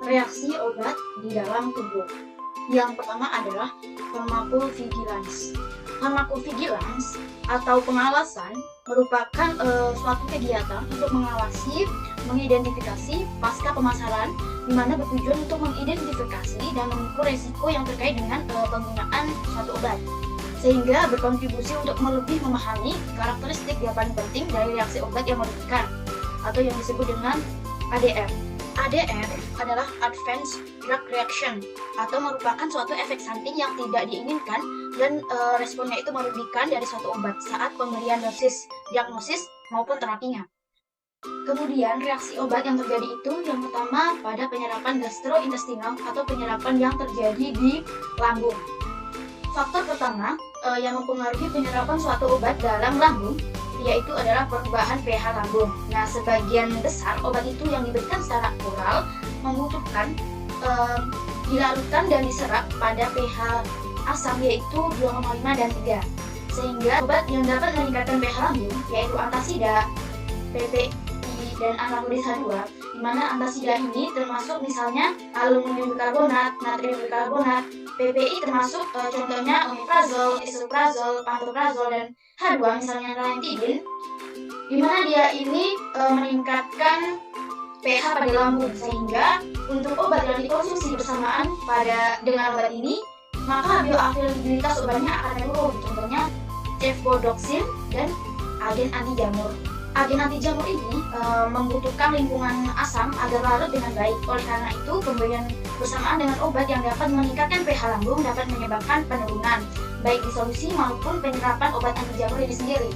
Reaksi obat di dalam tubuh. Yang pertama adalah pharmacovigilance. Pharmacovigilance atau pengawasan merupakan suatu kegiatan untuk mengawasi, mengidentifikasi pasca pemasaran, di mana bertujuan untuk mengidentifikasi dan mengukur resiko yang terkait dengan penggunaan suatu obat, sehingga berkontribusi untuk lebih memahami karakteristik yang paling penting dari reaksi obat yang merugikan atau yang disebut dengan ADR. ADR adalah Advanced Drug Reaction atau merupakan suatu efek samping yang tidak diinginkan dan responnya itu merugikan dari suatu obat saat pemberian dosis, diagnosis maupun terapinya. Kemudian reaksi obat yang terjadi itu yang pertama pada penyerapan gastrointestinal atau penyerapan yang terjadi di lambung. Faktor pertama yang mempengaruhi penyerapan suatu obat dalam lambung yaitu adalah perubahan pH lambung. Nah, sebagian besar obat itu yang diberikan secara oral membutuhkan dilarutkan dan diserap pada pH asam yaitu 2,5 dan 3. Sehingga obat yang dapat meningkatkan pH lambung yaitu antasida, PPI, dan antagonis H2, di mana antasida ini termasuk misalnya aluminium bikarbonat, natrium bikarbonat, PPI termasuk contohnya omeprazol, esomeprazol, pantoprazol, dan H2 misalnya ranitidin, di mana dia ini meningkatkan pH pada lambung, sehingga untuk obat yang dikonsumsi bersamaan dengan obat ini, maka bioavailabilitas obatnya akan menurun, contohnya cefpodoxim dan agen anti jamur. Agen anti jamur ini membutuhkan lingkungan asam agar larut dengan baik. Oleh karena itu, pemberian bersamaan dengan obat yang dapat meningkatkan pH lambung dapat menyebabkan penurunan baik di solusi maupun penyerapan obat anti jamur ini sendiri.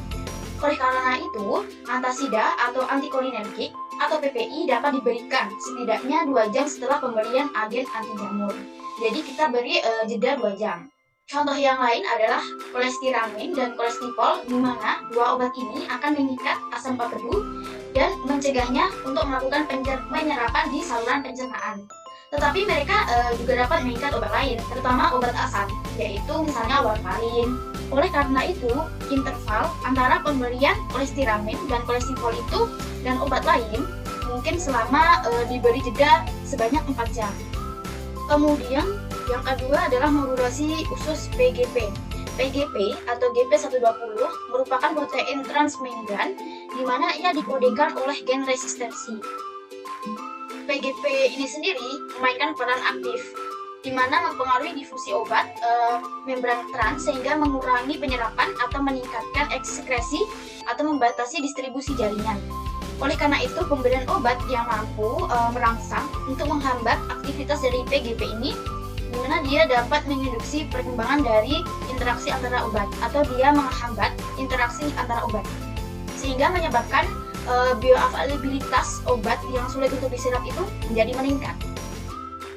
Oleh karena itu, antasida atau antikolinergik atau PPI dapat diberikan setidaknya 2 jam setelah pemberian agen anti jamur. Jadi kita beri jeda 2 jam. Contoh yang lain adalah kolestiramin dan kolestipol, di mana dua obat ini akan mengikat asam empedu dan mencegahnya untuk melakukan penyerapan di saluran pencernaan. Tetapi mereka juga dapat mengikat obat lain, terutama obat asam, yaitu misalnya warfarin. Oleh karena itu, interval antara pemberian kolestiramin dan kolestipol itu dan obat lain mungkin selama diberi jeda sebanyak 4 jam. Kemudian yang kedua adalah modulasi usus PGP. PGP atau GP120 merupakan protein transmembran di mana ia dikodekan oleh gen resistensi. PGP ini sendiri memainkan peran aktif di mana mempengaruhi difusi obat membran trans sehingga mengurangi penyerapan atau meningkatkan ekskresi atau membatasi distribusi jaringan. Oleh karena itu, pemberian obat yang mampu merangsang untuk menghambat aktivitas dari PGP ini, di mana dia dapat menginduksi perkembangan dari interaksi antara obat atau dia menghambat interaksi antara obat, sehingga menyebabkan bioavailabilitas obat yang sulit untuk diserap itu menjadi meningkat.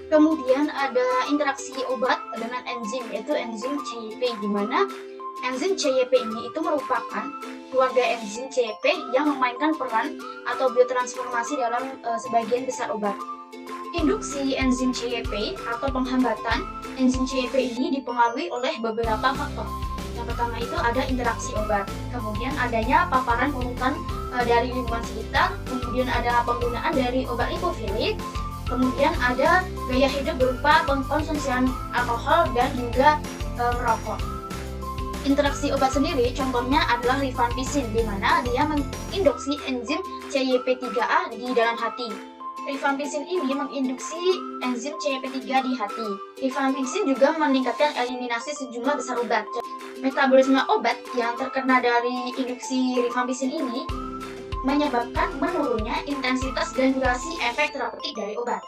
Kemudian ada interaksi obat dengan enzim, yaitu enzim CYP, di mana enzim CYP ini itu merupakan keluarga enzim CYP yang memainkan peran atau biotransformasi dalam sebagian besar obat. Induksi enzim CYP atau penghambatan enzim CYP ini dipengaruhi oleh beberapa faktor. Yang pertama itu ada interaksi obat, kemudian adanya paparan polutan dari lingkungan sekitar, kemudian ada penggunaan dari obat lipofilik, kemudian ada gaya hidup berupa pengkonsumsian alkohol dan juga merokok. Interaksi obat sendiri contohnya adalah rifampicin, di mana dia menginduksi enzim CYP3A di dalam hati. Rifampicin ini menginduksi enzim CYP3 di hati. Rifampicin juga meningkatkan eliminasi sejumlah besar obat. Metabolisme obat yang terkena dari induksi rifampicin ini menyebabkan menurunnya intensitas dan durasi efek terapeutik dari obat.